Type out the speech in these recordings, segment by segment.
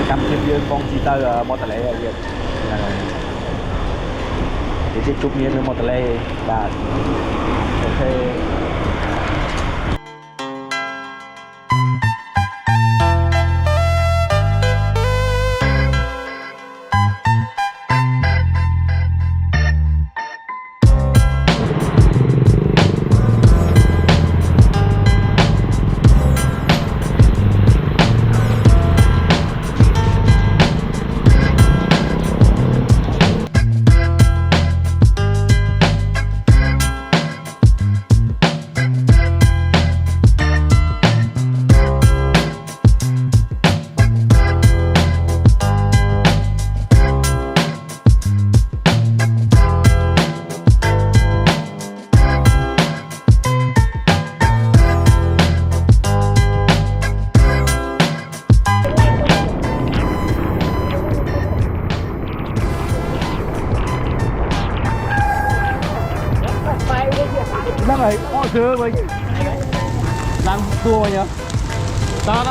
cắm thêm dương con chi tơ mô tả lệ vậy thì tiếp tục nhiên với mô tả lệ và ok. Đang ấy, họ chưa mình đang tua nhá. Đó.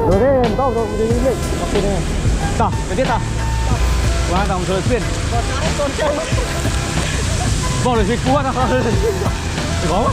Rồi đi lên. Tao, cái tiếp tao. Qua dòng rồi xuyên. Bỏ được dịch cua nào không? Có.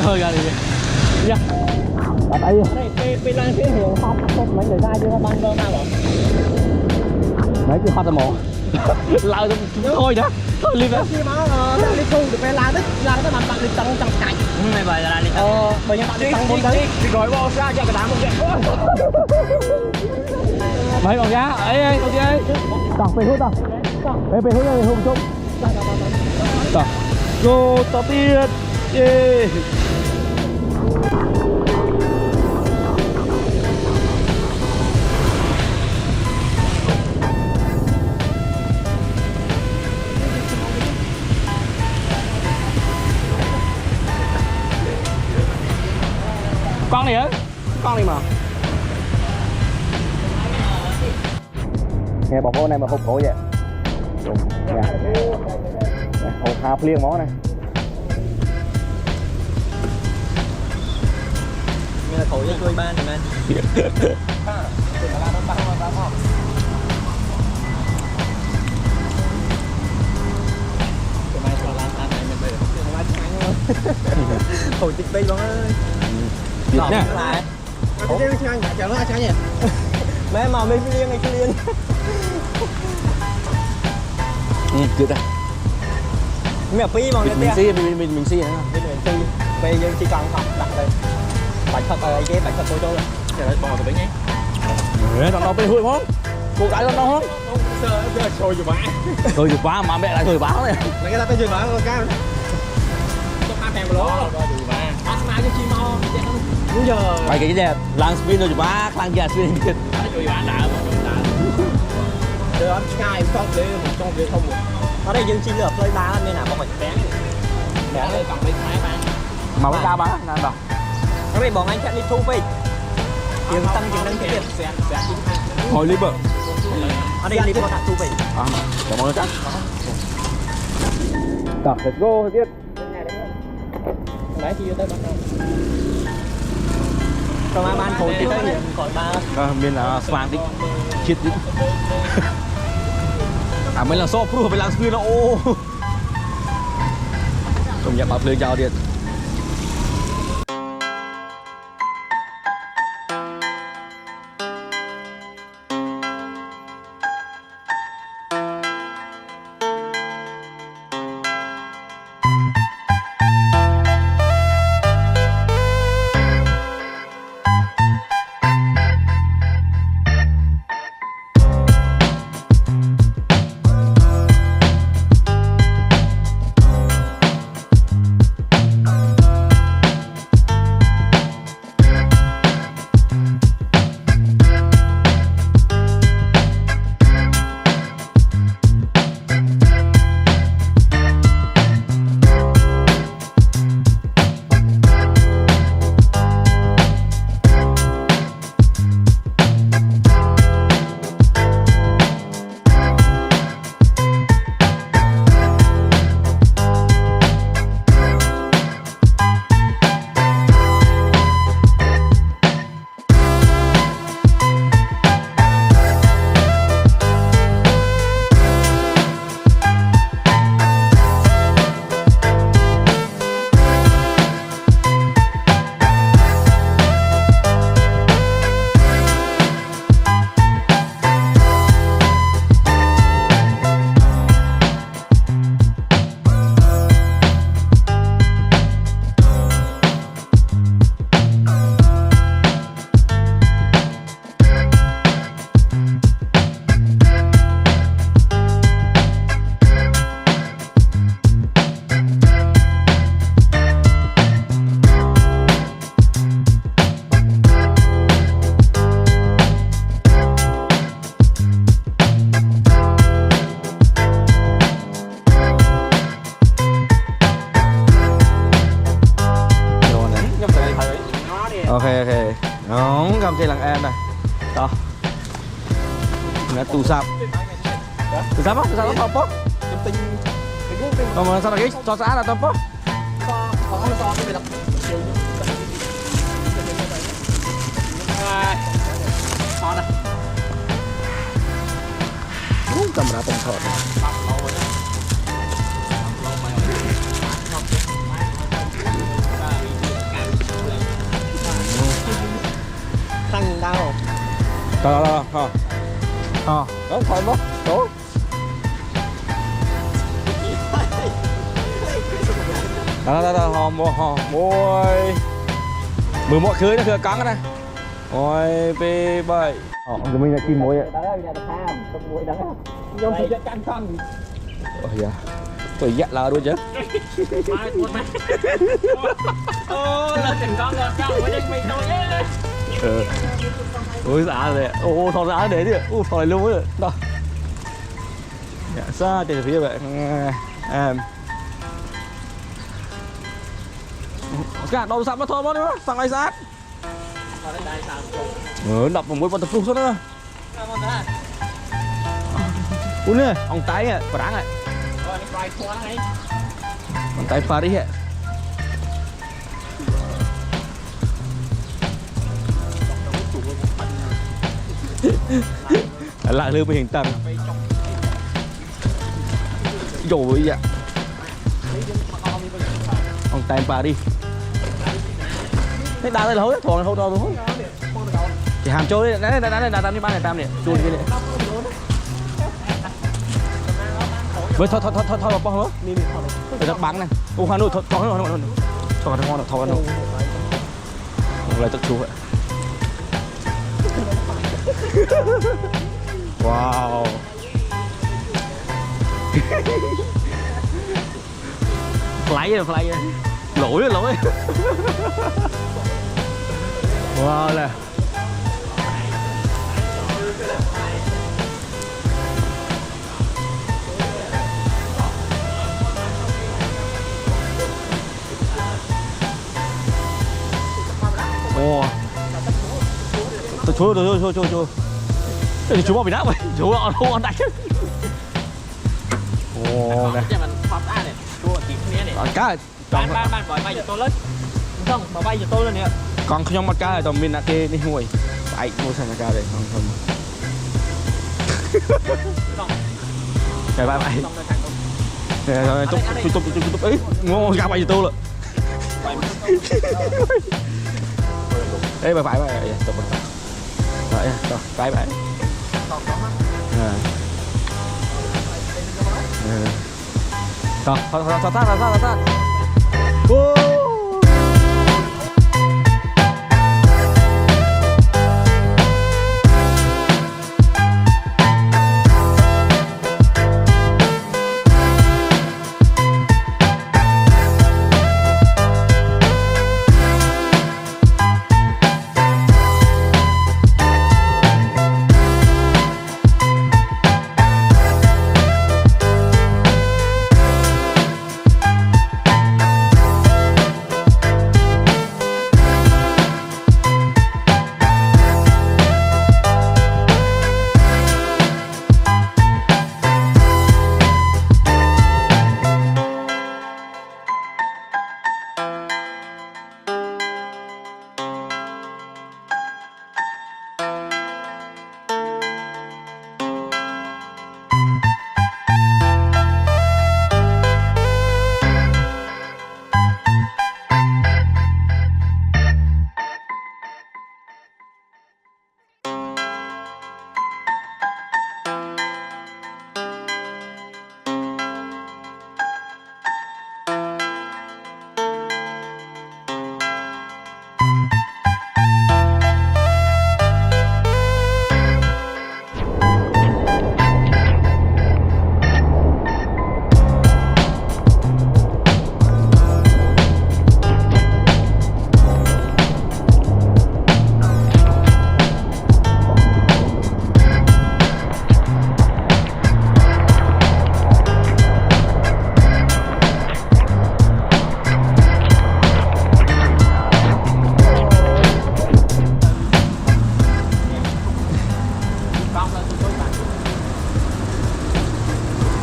Hơi ra đi nha. Tại đây lang phía hiệu hot mấy người ra chứ không băng đâu nào mấy cái hot mỏ lao thôi đó thôi đi đó khi mà đi khu được phải lang tới làm bạn đi tăng cạnh này vậy là đi bây giờ bạn đi tăng bốn đấy thì gọi bao ra cho cái đám một chuyện mấy còn giá ấy ok tao về hút tao về hút này hùng chung tao go tao tiền yeah. Con này á, con này mà nghe bọc con này mà hộp cổ vậy nha. Hộp hạp liên món này như là thổi cho tôi ban này man. Hồi chích bay luôn ơi. Việt nha. Ủa cái sao anh chờ nó sao nhỉ? Mẹ mà mình liên ngay cái liên. Việt à. Mẹ phi mà Mình xí mình xí nữa. Mình phi. Bây giờ chỉ cần học đặt đây. Bạch thật ở cái bạch thật tôi cho rồi. Chờ đợi bò rồi đấy nhé. Tao đâuไปhụi không? Cô gái tao đâu không? Giờ sôi dù bá. Thôi dù bá mà mẹ lại thôi bá này. Mấy cái ta tên dù bá rồi cao. Tôi ăn thèm lố. Rồi dù bá. Bắt má cho chi mau. Bây giờ. Phải cái đẹp. Lang spin rồi dù bá, lang gà spin thiệt. Dù bá đã mà. Đưa anh Sky không để một trong việc không. Ở đây dân chi lược lên đá nên là không phải bén. Bén lên cầm mấy cái bán. Mà mới đá bá nè đâu. Ở đây bọn anh chạy đi thu phí. Tiền tăng tiền đăng ký tiền. Hồi lý bờ. Ở đây đi bọn thu phí. Cảm ơn chắc. Tập, let's go tiếp. Lấy chi vô tới bắt đầu. Còn ban khối thì tới còn ba. Miền là xoàng đi. Chết đi. Mấy lần so pro phải làm spin nó ô. Công nhận bắp lên chào điện. Ok nóng cầm chơi làng em này đó nó tù sạp á tù sạp còn mà sao là cái cho xã là tầm bó camera tầm thọ thằng đâu đó đó khỏi bó tốt đó hò môi mười mọi khơi nó thừa cắn này ôi bê bậy thì mình là chim mối ạ nhông thì căng căng ôi da tôi dắt là đuôi chứ ô lên tình con rồi cao mới đi mày tôi ôi giá rồi ô thò giá để đi thò này luôn ấy đó dạ xa trên phía vậy em cả đầu sạp nó thò nó nữa sang ai sát đập vào mũi con tập trung xuống nữa ui nè ông tay à quả đáng này ông tay pha đi ạ lại lưu với hình tăng rồi vậy ông tại bà đi thế đá đây là hối thòng hối to thôi chỉ hàm trôi đấy đá tam đi ban này tam này chui đi này với thôi vào bong nữa để nó bắn này ô hoa nôi thôi cho nó ngon thôi nó lại tức chú vậy wow fly lỗi wow nè ồ tôi chú bảo bị nát vậy chú họ không ăn đánh ồ nè cá ban gọi bay cho tôi lên không mà bay cho tôi lên nè con không mắt cá tao mình đã kê đi nguội phải mua sang cá đây không trời bye rồi tụt ấy ngon cá bay cho tôi rồi đấy phải tụt rồi bye thôi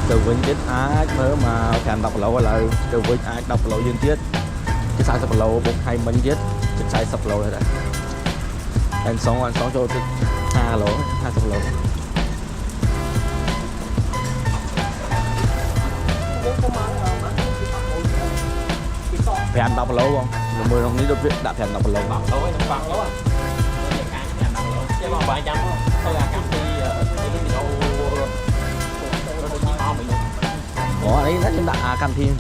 từ vinh chết ác nữa mà càng đọc lộ lại từ vinh ác đọc lộ dương chết cái sai sập lộ một hai mình chết cái sai sập lộ này đã anh sống cho hai sập lộ phèn đọc lộ không mười đồng ní được việc đã phèn đọc lộ ủa đấy nó chúng ta cam thiên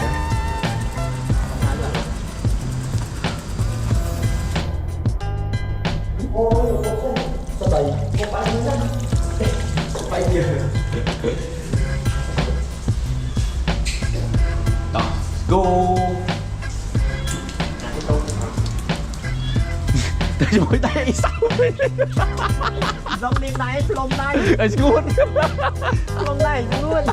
go mỗi tay sao rong đi này lông này luôn lông này luôn lên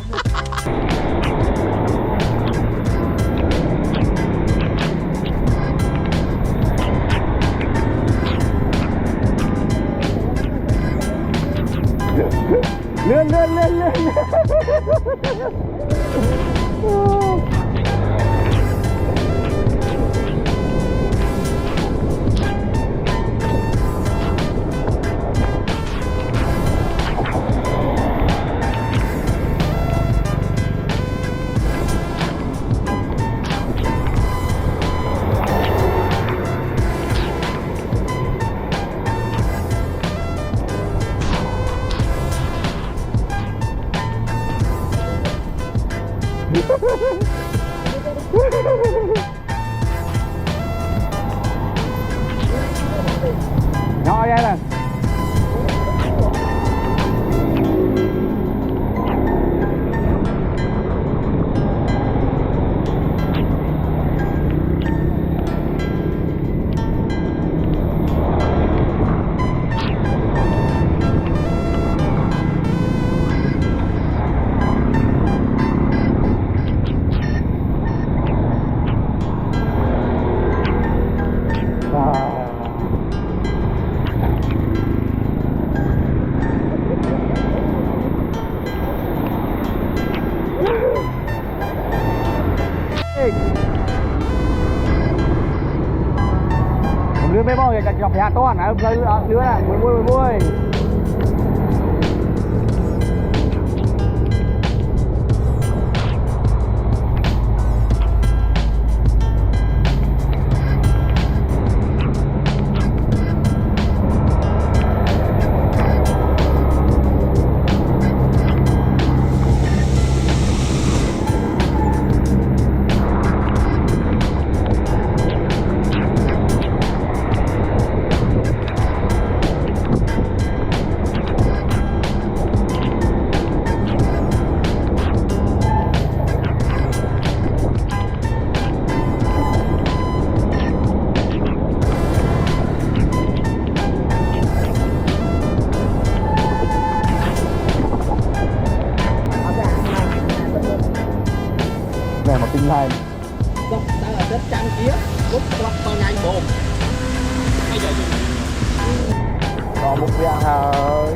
mấy bò cái chọc hạt to hả rơi lứa nè mùi này mà kinh hai Dọc ta là đất trắng kia Cút quạt vào nhanh bồm Bây giờ gì có một viên hơi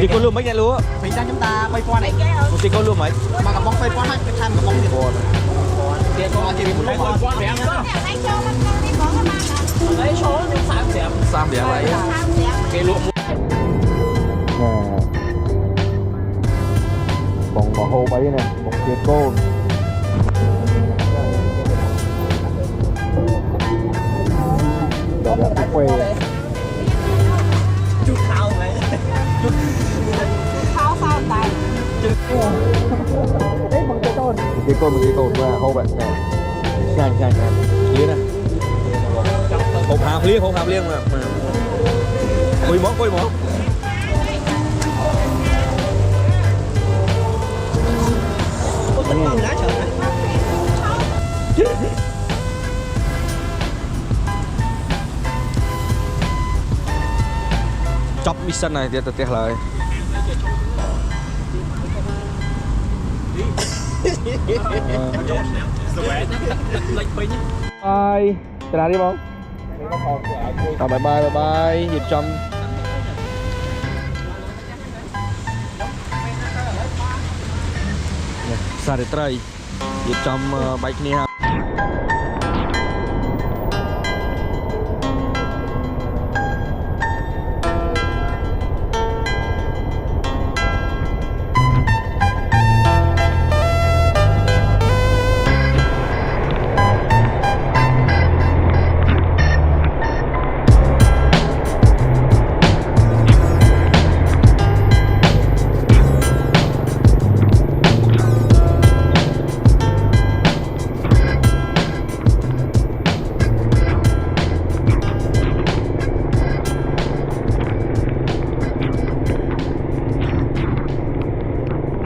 Thì con luôn mấy ngày lúa Vì ra chúng ta bay qua này Một tí con luôn mấy Mà cả bóng bay qua hay tham cả bóng tiền Tiền con chỉ bị một bóng quá đẹp Lấy số nhưng Sam đẹp vậy Cái lúa bóng có hô bấy này bóng tiết cô đó là cái quê Chút thao vậy Thao sao tài cái côn và hô bạn này nhanh Liên à Hộp hàm liên mà Quỳ món Chop mission này thì tiếc lời bye từ nào đi bông bye bye Hiệp Trâm xa để trai Hiệp Trâm bike này